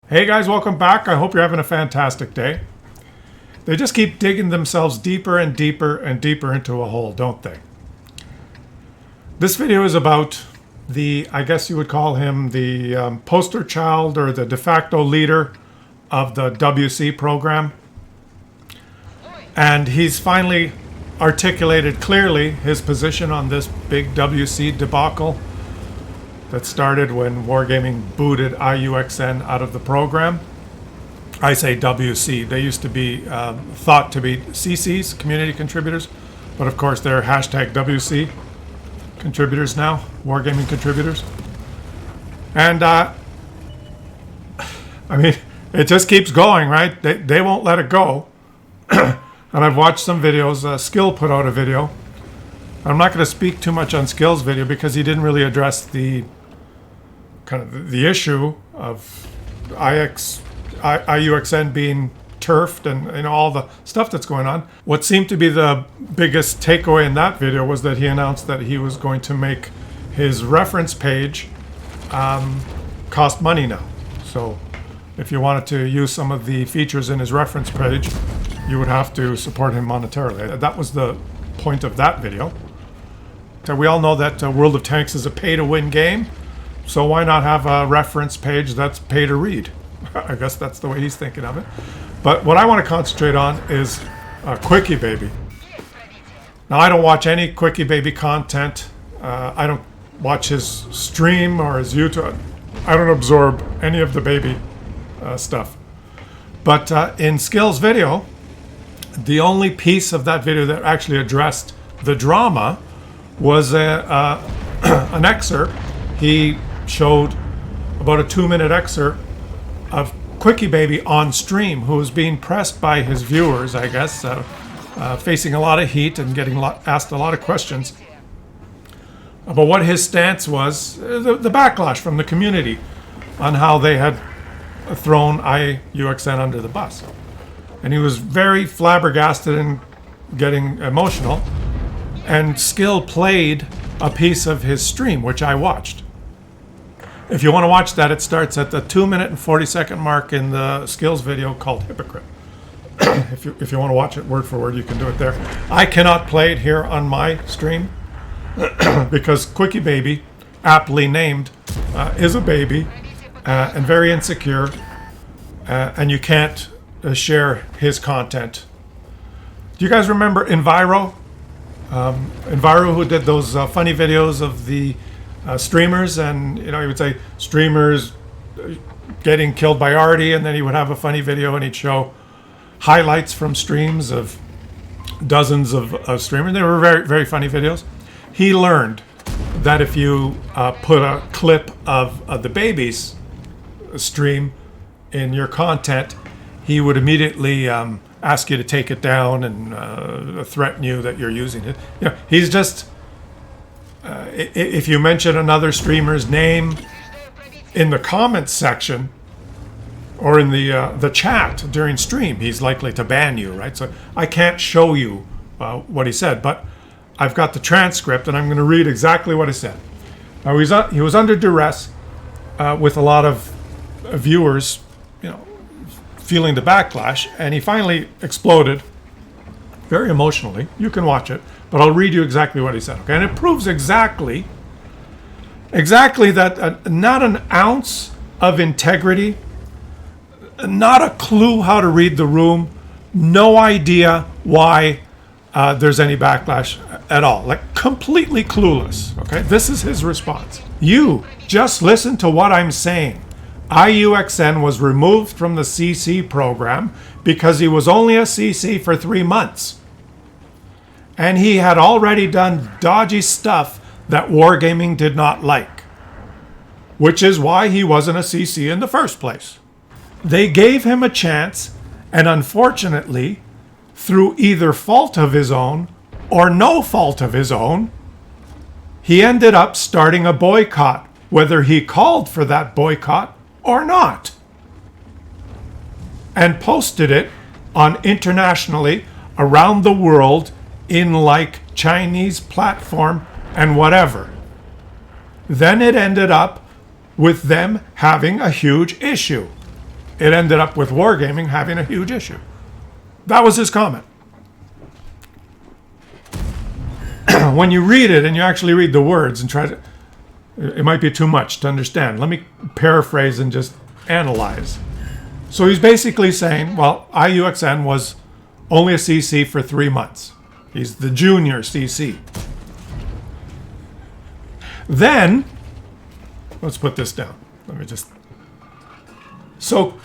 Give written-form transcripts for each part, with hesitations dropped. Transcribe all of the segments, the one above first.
Hey guys, welcome back. I hope you're having a fantastic day. They just keep digging themselves deeper and deeper and deeper into a hole, don't they? This video is about I guess you would call him the poster child or the de facto leader of the WC program. And he's finally articulated clearly his position on this big WC debacle that started when Wargaming booted IUXN out of the program. I say WC. They used to be thought to be CCs, community contributors, but of course they're hashtag WC contributors now, Wargaming contributors. And I mean, it just keeps going, right? They won't let it go. And I've watched some videos. Skill put out a video. I'm not going to speak too much on Skill's video because he didn't really address the kind of the issue of IUXN being turfed and all the stuff that's going on. What seemed to be the biggest takeaway in that video was that he announced that he was going to make his reference page cost money now. So if you wanted to use some of the features in his reference page, you would have to support him monetarily. That was the point of that video. So we all know that World of Tanks is a pay-to-win game. So why not have a reference page that's pay to read? I guess that's the way he's thinking of it. But what I want to concentrate on is Quickie Baby. Now, I don't watch any Quickie Baby content. I don't watch his stream or his YouTube. I don't absorb any of the baby stuff. But in Skill's video, the only piece of that video that actually addressed the drama was an excerpt. He showed about a 2-minute excerpt of Quickie Baby on stream, who was being pressed by his viewers, I guess, facing a lot of heat and getting asked a lot of questions about what his stance was, the backlash from the community on how they had thrown IUXN under the bus. And he was very flabbergasted and getting emotional. And Skill played a piece of his stream, which I watched. If you want to watch that, it starts at the 2-minute and 40-second mark in the Skills video called Hypocrite. If you want to watch it word for word, you can do it there. I cannot play it here on my stream because Quickie Baby, aptly named, is a baby and very insecure, and you can't share his content. Do you guys remember Enviro? Enviro, who did those funny videos of the streamers, and he would say streamers getting killed by Artie, and then he would have a funny video and he'd show highlights from streams of dozens of streamers. They were very, very funny videos. He learned that if you put a clip of the baby's stream in your content, he would immediately ask you to take it down and threaten you that you're using it. He's just if you mention another streamer's name in the comments section or in the chat during stream, he's likely to ban you, right? So I can't show you what he said, but I've got the transcript and I'm going to read exactly what he said. Now he was under duress with a lot of viewers, feeling the backlash, and he finally exploded very emotionally. You can watch it, but I'll read you exactly what he said. Okay, and it proves exactly that not an ounce of integrity, not a clue how to read the room, no idea why there's any backlash at all. Like, completely clueless. Okay, this is his response. You just listen to what I'm saying. IUXN was removed from the CC program because he was only a CC for 3 months. And he had already done dodgy stuff that Wargaming did not like, which is why he wasn't a CC in the first place. They gave him a chance, and unfortunately, through either fault of his own or no fault of his own, he ended up starting a boycott, whether he called for that boycott or not, and posted it on internationally around the world in like Chinese platform and whatever. Then it ended up with them having a huge issue. it ended up with Wargaming having a huge issue. That was his comment. When you read it and you actually read the words and try to, it might be too much to understand. Let me paraphrase and just analyze. So he's basically saying, well, IUXN was only a CC for 3 months. He's the junior CC. Then, let's put this down. Let me just... So,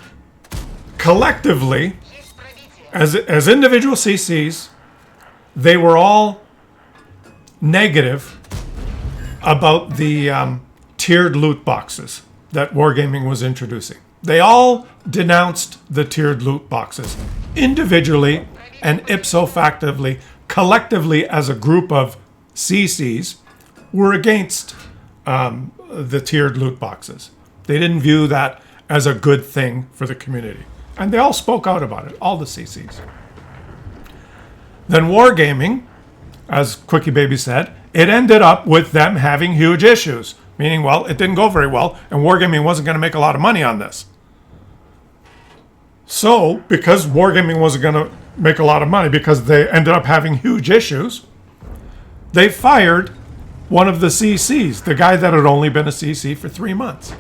collectively, as individual CCs, they were all negative about the tiered loot boxes that Wargaming was introducing. They all denounced the tiered loot boxes individually and ipso facto, collectively as a group of CCs, were against the tiered loot boxes. They didn't view that as a good thing for the community. And they all spoke out about it, all the CCs. Then Wargaming, as Quickie Baby said, it ended up with them having huge issues. Meaning, well, it didn't go very well, and Wargaming wasn't going to make a lot of money on this. So, because Wargaming wasn't going to make a lot of money, because they ended up having huge issues, they fired one of the CCs, the guy that had only been a CC for 3 months.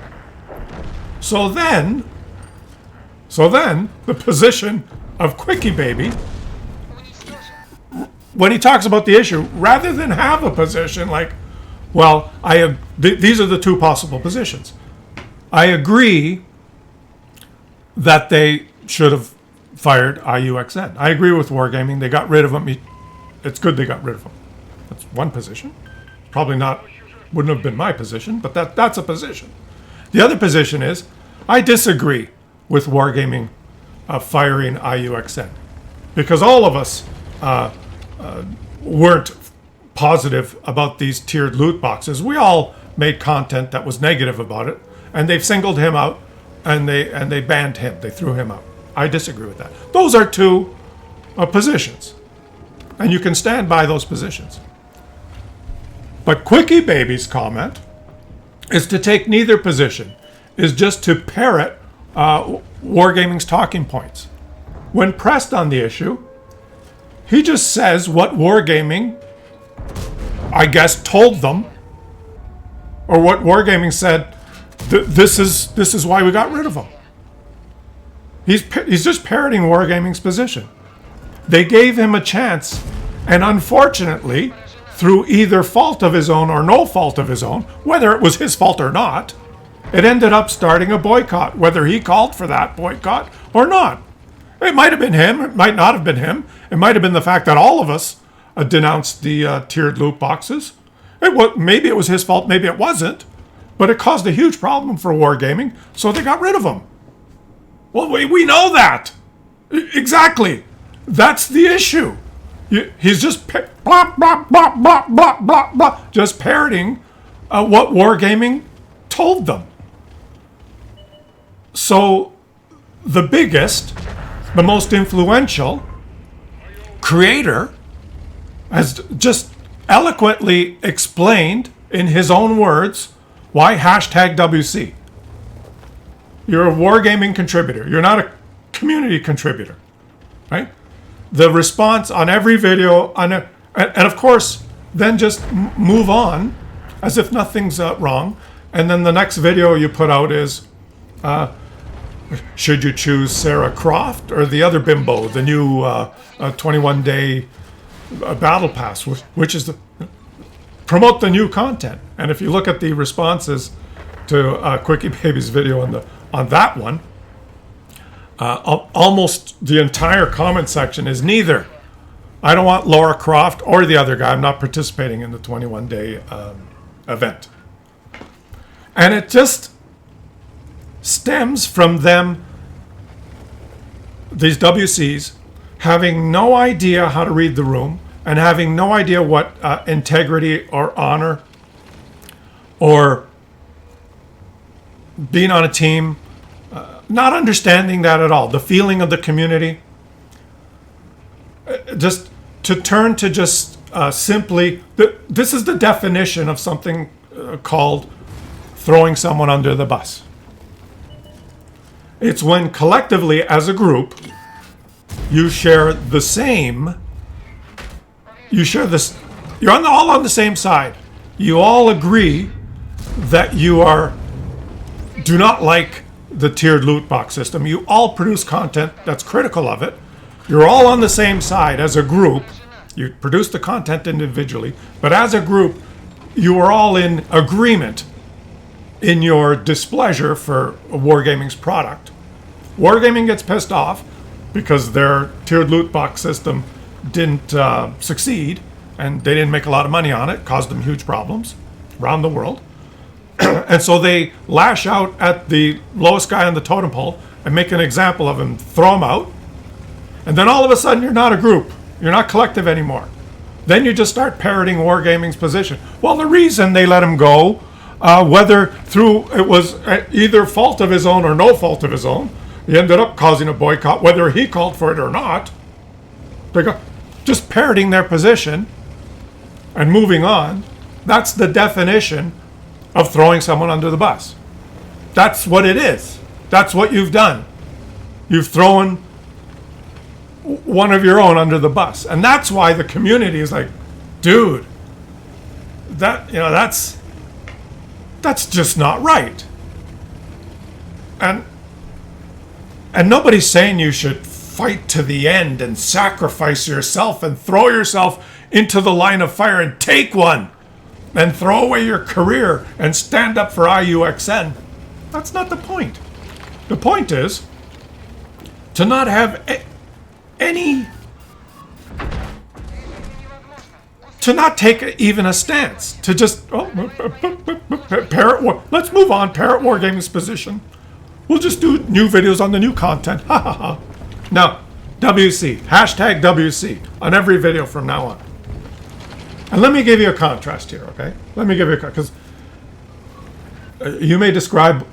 So then, the position of Quickie Baby, when he talks about the issue, rather than have a position like, well, these are the two possible positions. I agree that they should have fired IUXN. I agree with Wargaming. They got rid of him. It's good they got rid of him. That's one position. Probably not, wouldn't have been my position, but that's a position. The other position is, I disagree with Wargaming firing IUXN. Because all of us weren't positive about these tiered loot boxes. We all made content that was negative about it, and they've singled him out, and they banned him. They threw him out. I disagree with that. Those are two positions, and you can stand by those positions. But Quickie Baby's comment is to take neither position, is just to parrot Wargaming's talking points. When pressed on the issue, he just says what Wargaming, I guess, told them, or what Wargaming said, this is why we got rid of him. He's just parroting Wargaming's position. They gave him a chance, and unfortunately, through either fault of his own or no fault of his own, whether it was his fault or not, it ended up starting a boycott, whether he called for that boycott or not. It might have been him, it might not have been him. It might have been the fact that all of us denounced the tiered loot boxes. Maybe it was his fault, maybe it wasn't, but it caused a huge problem for Wargaming, so they got rid of him. Well, we know that. Exactly. That's the issue. He's just blah, blah, blah, blah, blah, blah, blah, just parroting what Wargaming told them. So the biggest, the most influential creator has just eloquently explained in his own words why #WC. You're a Wargaming contributor. You're not a community contributor, right? The response on every video, and of course, then just move on as if nothing's wrong. And then the next video you put out is, should you choose Sarah Croft or the other bimbo, the new 21-day battle pass, which is promote the new content. And if you look at the responses to Quickie Baby's video on that one, almost the entire comment section is neither. I don't want Laura Croft or the other guy. I'm not participating in the 21-day event. And it just stems from them, these WCs, having no idea how to read the room and having no idea what integrity or honor or being on a team, not understanding that at all, the feeling of the community, just to turn to just simply, this is the definition of something called throwing someone under the bus. It's when collectively as a group you share the same. You share this. You're all on the same side. You all agree that do not like the tiered loot box system. You all produce content that's critical of it. You're all on the same side as a group. You produce the content individually, but as a group, you are all in agreement in your displeasure for Wargaming's product. Wargaming gets pissed off because their tiered loot box system didn't succeed, and they didn't make a lot of money on it, caused them huge problems around the world. And so they lash out at the lowest guy on the totem pole and make an example of him, throw him out, and then all of a sudden you're not a group, you're not collective anymore. Then you just start parroting Wargaming's position. Well, the reason they let him go, whether through it was either fault of his own or no fault of his own, he ended up causing a boycott, whether he called for it or not. They go just parroting their position and moving on. That's the definition of throwing someone under the bus. That's what it is. That's what you've done. You've thrown one of your own under the bus. And that's why the community is like, dude, that's just not right. And nobody's saying you should fight to the end and sacrifice yourself and throw yourself into the line of fire and take one and throw away your career and stand up for IUXN. That's not the point. The point is to not have to not take even a stance, to just parrot. Let's move on. Parrot Wargaming's position. We'll just do new videos on the new content. Ha ha ha. Now, WC, hashtag WC on every video from now on. And let me give you a contrast here, okay? Let me give you a because you may describe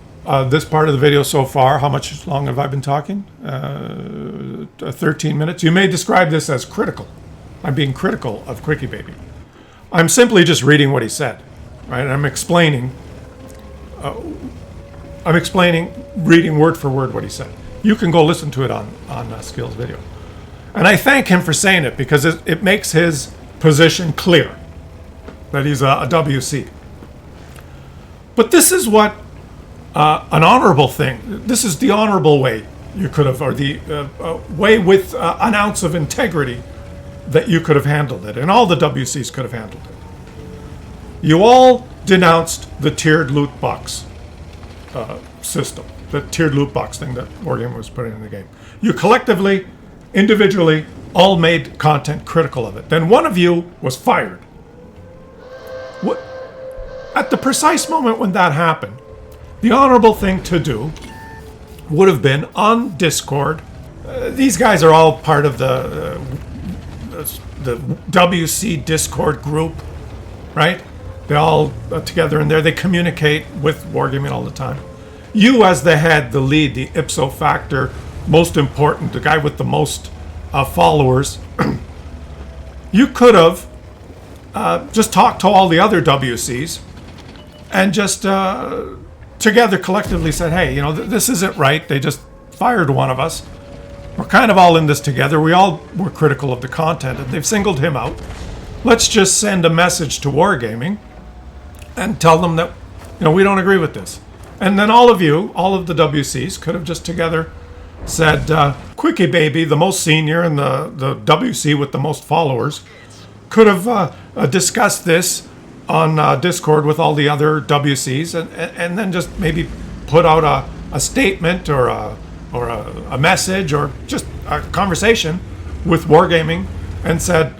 this part of the video so far. How much long have I been talking? 13 minutes. You may describe this as critical. I'm being critical of Quickie Baby. I'm simply just reading what he said, right? And I'm explaining, reading word for word what he said. You can go listen to it on Skill's video. And I thank him for saying it because it makes his position clear that he's a WC. But this is what an honorable thing, this is the honorable way you could have, or the way with an ounce of integrity that you could have handled it, and all the WCs could have handled it. You all denounced the tiered loot box system, the tiered loot box thing that Wargaming was putting in the game. You collectively, individually, all made content critical of it. Then one of you was fired. At the precise moment when that happened, the honorable thing to do would have been on Discord. These guys are all part of the WC Discord group, right? They all are together in there. They communicate with Wargaming all the time. You as the head, the lead, the ipso factor, most important, the guy with the most followers, you could have just talked to all the other WCs and just together collectively said, hey, this isn't right. They just fired one of us. We're kind of all in this together. We all were critical of the content, and they've singled him out. Let's just send a message to Wargaming and tell them that, we don't agree with this. And then all of the WCs could have just together said, Quickie Baby, the most senior and the WC with the most followers, could have discussed this on Discord with all the other WCs, and then just maybe put out a statement or a message or just a conversation with Wargaming and said,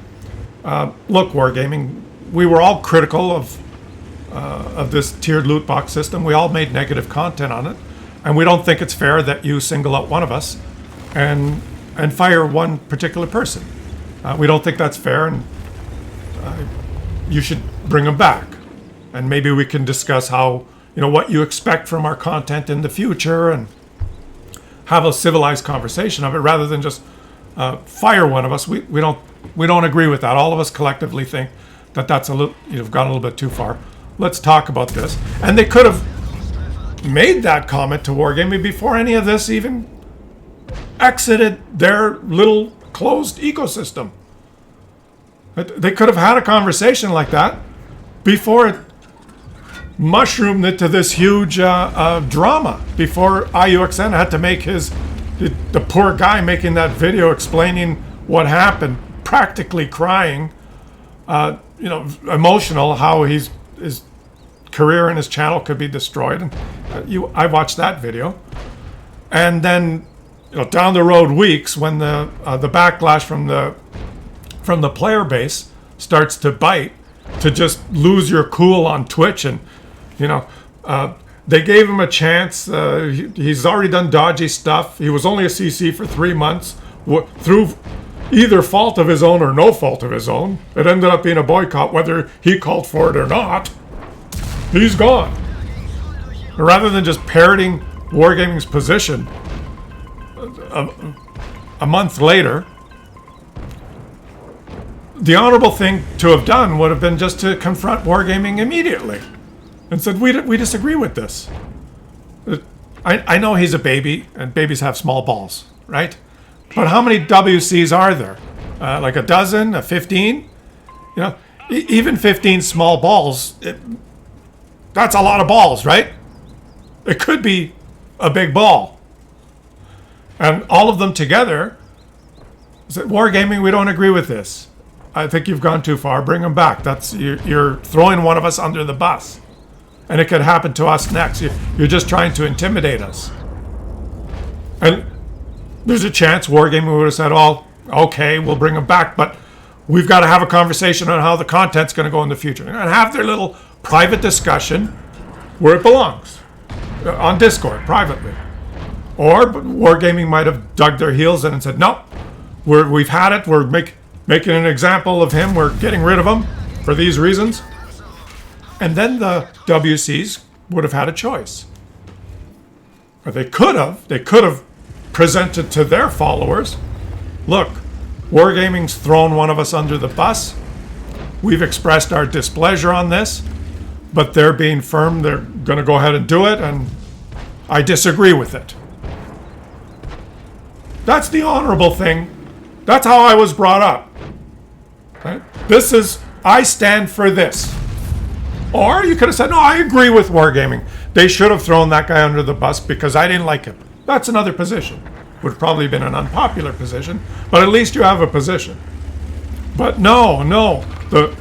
look, Wargaming, we were all critical of this tiered loot box system. We all made negative content on it, and we don't think it's fair that you single out one of us and fire one particular person. We don't think that's fair, and you should bring them back. And maybe we can discuss how, what you expect from our content in the future and have a civilized conversation of it rather than just fire one of us. We don't agree with that. All of us collectively think that that's a little, you've gone a little bit too far. Let's talk about this. And they could have made that comment to Wargaming before any of this even exited their little closed ecosystem. They could have had a conversation like that before it mushroomed into this huge drama, before IUXN had to make the poor guy making that video explaining what happened, practically crying, emotional, how his career and his channel could be destroyed. And I watched that video. And then down the road weeks, when the backlash from the player base starts to bite, to just lose your cool on Twitch, and they gave him a chance. He's already done dodgy stuff. He was only a CC for 3 months through either fault of his own or no fault of his own. It ended up being a boycott, whether he called for it or not. He's gone. Rather than just parroting Wargaming's position a month later, the honorable thing to have done would have been just to confront Wargaming immediately and said, we disagree with this. I know he's a baby, and babies have small balls, right? But how many WCs are there? Like a dozen, 15? Even 15 small balls, that's a lot of balls, right? It could be a big ball. And all of them together said, Wargaming, we don't agree with this. I think you've gone too far. Bring them back. You're throwing one of us under the bus. And it could happen to us next. You're just trying to intimidate us. And there's a chance Wargaming would have said, oh, okay, we'll bring them back, but we've got to have a conversation on how the content's going to go in the future. And have their little private discussion where it belongs, on Discord, privately. Or Wargaming might have dug their heels in and said, no, we've had it, we're making an example of him, we're getting rid of him for these reasons. And then the WCs would have had a choice. Or they could have presented to their followers, look, Wargaming's thrown one of us under the bus. We've expressed our displeasure on this, but they're being firm, they're going to go ahead and do it, and I disagree with it. That's the honorable thing. That's how I was brought up. Right? I stand for this. Or you could have said, no, I agree with Wargaming. They should have thrown that guy under the bus because I didn't like him. That's another position. Would have probably been an unpopular position, but at least you have a position. But no, the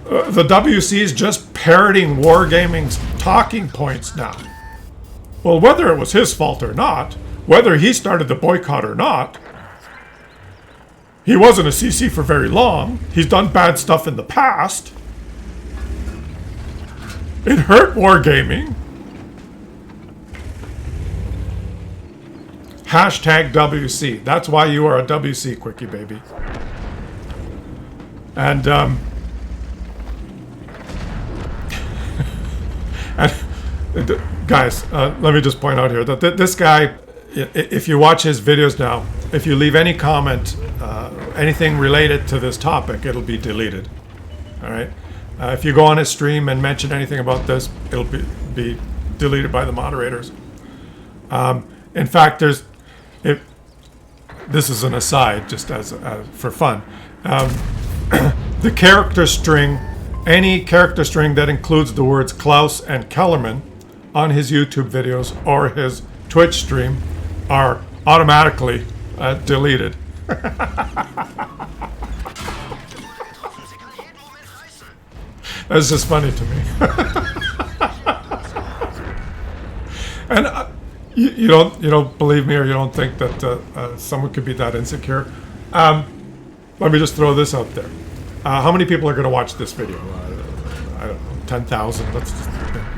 WC is just parroting Wargaming's talking points now. Well, whether it was his fault or not, whether he started the boycott or not, he wasn't a CC for very long. He's done bad stuff in the past. It hurt Wargaming. Hashtag WC. That's why you are a WC, Quickie Baby. And guys, let me just point out here that this guy, if you watch his videos now, if you leave any comment, anything related to this topic, it'll be deleted. All right. If you go on his stream and mention anything about this, it'll be deleted by the moderators. In fact, this is an aside, just as for fun. The character string, any character string that includes the words Claus and Kellerman on his YouTube videos or his Twitch stream are automatically deleted. That's just funny to me. And you don't believe me, or you don't think that someone could be that insecure. Let me just throw this out there. How many people are going to watch this video? I don't know, 10,000. Let's just,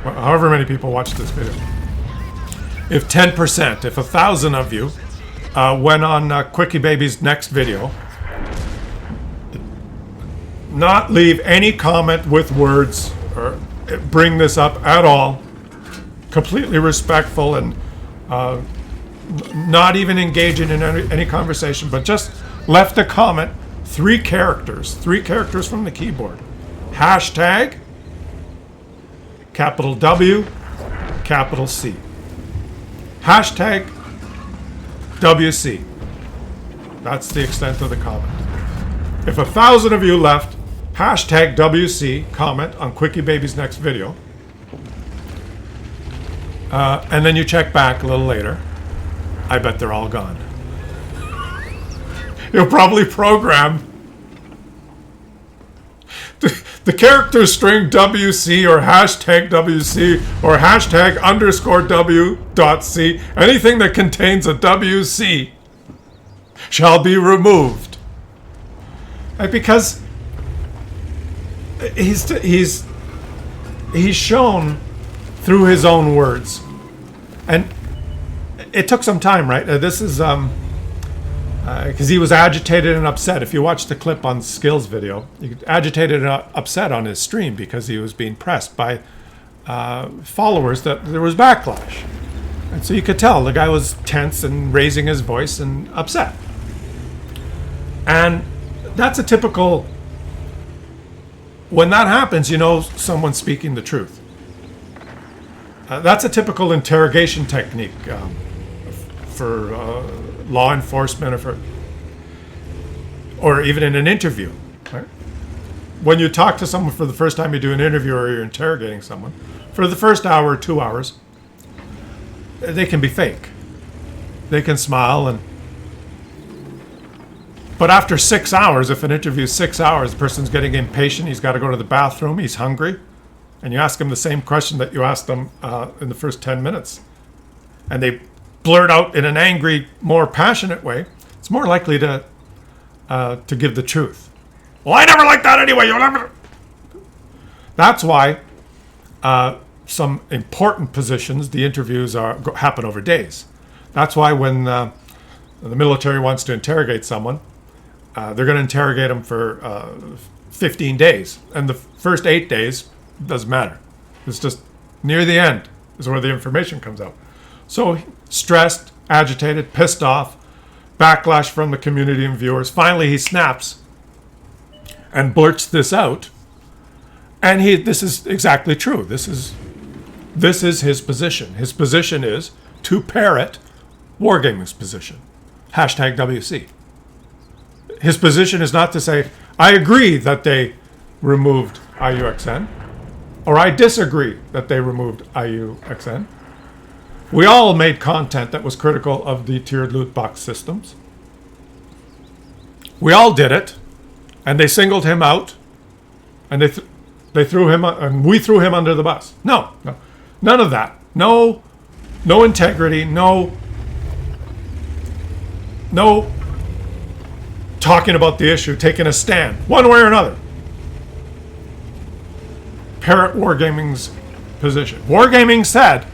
however many people watch this video. If 10%, if 1,000 of you went on Quickie Baby's next video, not leave any comment with words or bring this up at all, completely respectful and not even engaging in any conversation, but just left a comment, 3 characters from the keyboard. Hashtag, capital W, capital C. Hashtag WC. That's the extent of the comment. If 1,000 of you left hashtag WC comment on Quickie Baby's next video, and then you check back a little later, I bet they're all gone. You'll probably program the character string WC or hashtag WC or hashtag underscore W.C. Anything that contains a WC shall be removed. Because he's shown through his own words. And it took some time, right? This is because he was agitated and upset. If you watch the clip on Skill's video, agitated and upset on his stream because he was being pressed by followers that there was backlash. And so you could tell the guy was tense and raising his voice and upset. And that's a typical, when that happens, you know someone's speaking the truth. That's a typical interrogation technique for law enforcement or even in an interview. Right? When you talk to someone for the first time, you do an interview or you're interrogating someone, for the first hour or 2 hours, they can be fake. They can smile but after 6 hours, if an interview is 6 hours, the person's getting impatient, he's got to go to the bathroom, he's hungry, and you ask him the same question that you asked them in the first 10 minutes, and they blurt out in an angry, more passionate way, it's more likely to give the truth. Well, I never liked that anyway. You'll never. That's why some important positions, the interviews happen over days. That's why when the military wants to interrogate someone, they're going to interrogate them for 15 days. And the first 8 days doesn't matter. It's just near the end is where the information comes out. So stressed, agitated, pissed off, backlash from the community and viewers. Finally, he snaps and blurts this out. And this is exactly true. This is his position. His position is to parrot Wargaming's position. Hashtag WC. His position is not to say, I agree that they removed IUXN, or I disagree that they removed IUXN. We all made content that was critical of the tiered loot box systems. We all did it, and they singled him out, and they threw him, and we threw him under the bus. No, none of that. No integrity. No talking about the issue, taking a stand, one way or another. Parrot Wargaming's position. Wargaming said,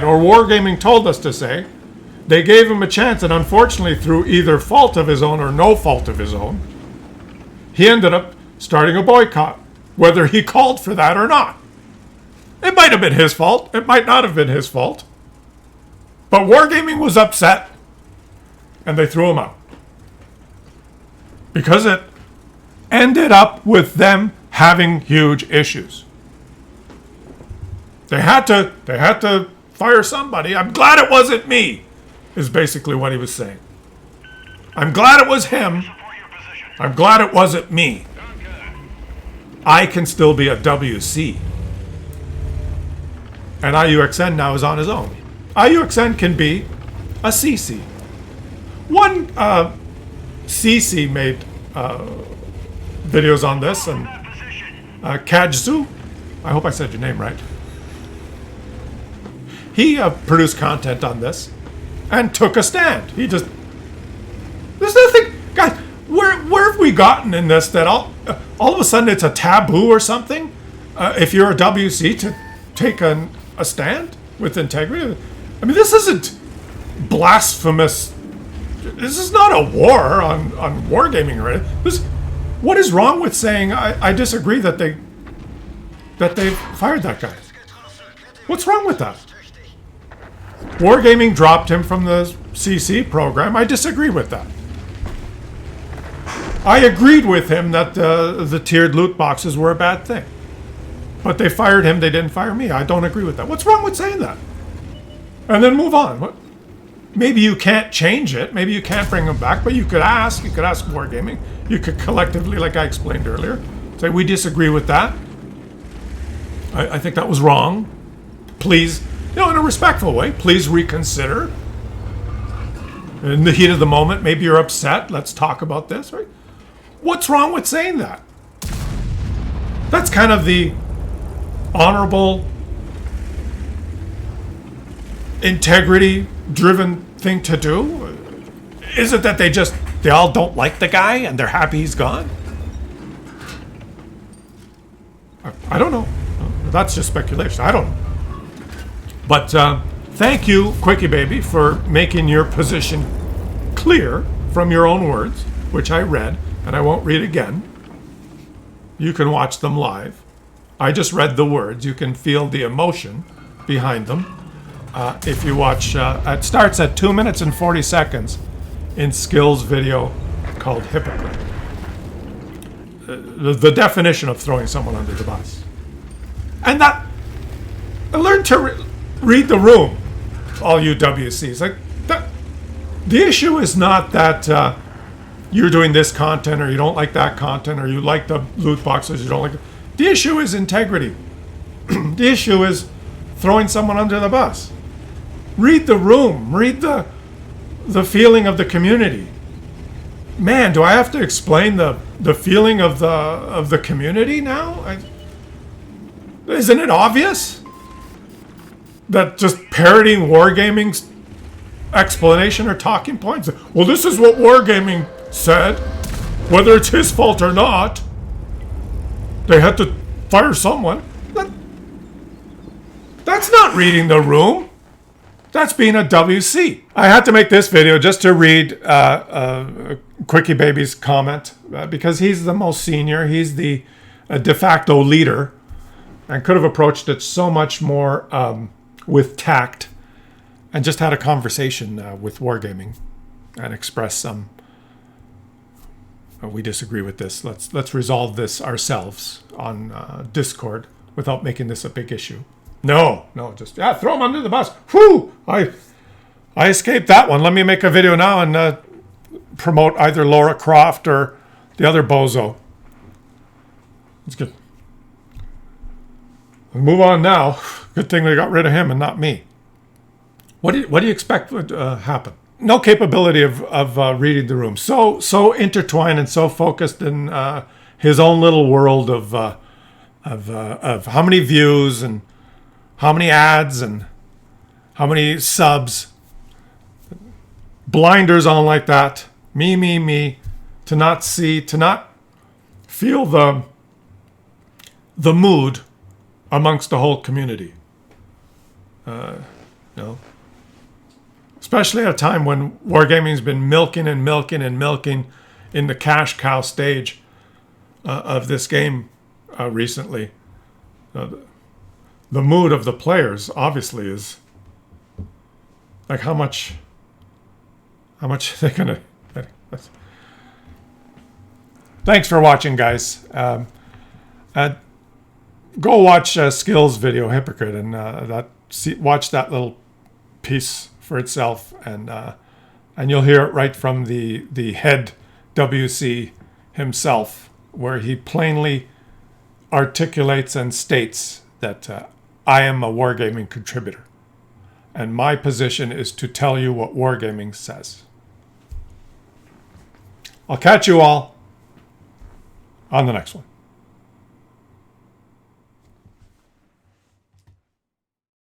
or Wargaming told us to say, they gave him a chance, and unfortunately, through either fault of his own or no fault of his own, he ended up starting a boycott, whether he called for that or not. It might have been his fault. It might not have been his fault. But Wargaming was upset, and they threw him out. Because it ended up with them having huge issues. They had to fire somebody. I'm glad it wasn't me, is basically what he was saying. I'm glad it was him. I'm glad it wasn't me. I can still be a WC. And IUXN now is on his own. IUXN can be a CC. One CC made videos on this, and Kajzu, I hope I said your name right. He produced content on this and took a stand. There's nothing, guys. Where have we gotten in this that all of a sudden it's a taboo or something? If you're a WC to take a stand with integrity. I mean, this isn't blasphemous. This is not a war on Wargaming, right? What is wrong with saying I disagree that they fired that guy? What's wrong with that? Wargaming dropped him from the CC program. I disagree with that. I agreed with him that the tiered loot boxes were a bad thing. but they fired him, they didn't fire me. I don't agree with that. What's wrong with saying that? And then move on. What? Maybe you can't change it. Maybe you can't bring him back, but you could ask. You could ask Wargaming. You could collectively, like I explained earlier, say, we disagree with that. I think that was wrong. Please, in a respectful way, please reconsider. In the heat of the moment, maybe you're upset. Let's talk about this, right? What's wrong with saying that? That's kind of the honorable, integrity-driven thing to do. Is it that they all don't like the guy and they're happy he's gone? I don't know. That's just speculation. I don't know. But thank you, Quickie Baby, for making your position clear from your own words, which I read, and I won't read again. You can watch them live. I just read the words. You can feel the emotion behind them. If you watch, it starts at 2 minutes and 40 seconds in Skill's video called Hypocrite. The definition of throwing someone under the bus. And that, learn to read the room, all you WCs. Like that, the issue is not that you're doing this content or you don't like that content or you like the loot boxes, you don't like it. The issue is integrity. The issue is throwing someone under the bus. Read the room. Read the feeling of the community. Man, do I have to explain the feeling of the community now? Isn't it obvious that just parroting Wargaming's explanation or talking points? Well, this is what Wargaming said. Whether it's his fault or not, they had to fire someone. That's not reading the room. That's being a WC. I had to make this video just to read Quickie Baby's comment because he's the most senior. He's the de facto leader and could have approached it so much more with tact and just had a conversation with Wargaming and expressed some, we disagree with this. Let's resolve this ourselves on Discord without making this a big issue. No, just throw him under the bus. Whew! I escaped that one. Let me make a video now and promote either Laura Croft or the other bozo. It's good. We'll move on now. Good thing they got rid of him and not me. What do you expect would happen? No capability of reading the room. So intertwined and so focused in his own little world of how many views and how many ads and how many subs. Blinders on like that. Me. To not see, to not feel the mood amongst the whole community. Especially at a time when Wargaming's been milking in the cash cow stage of this game recently. The mood of the players obviously is like how much they're gonna. Thanks for watching, guys. Go watch Skill's video Hypocrite and watch that little piece for itself, and you'll hear it right from the head WC himself, where he plainly articulates and states that I am a Wargaming contributor, and my position is to tell you what Wargaming says. I'll catch you all on the next one.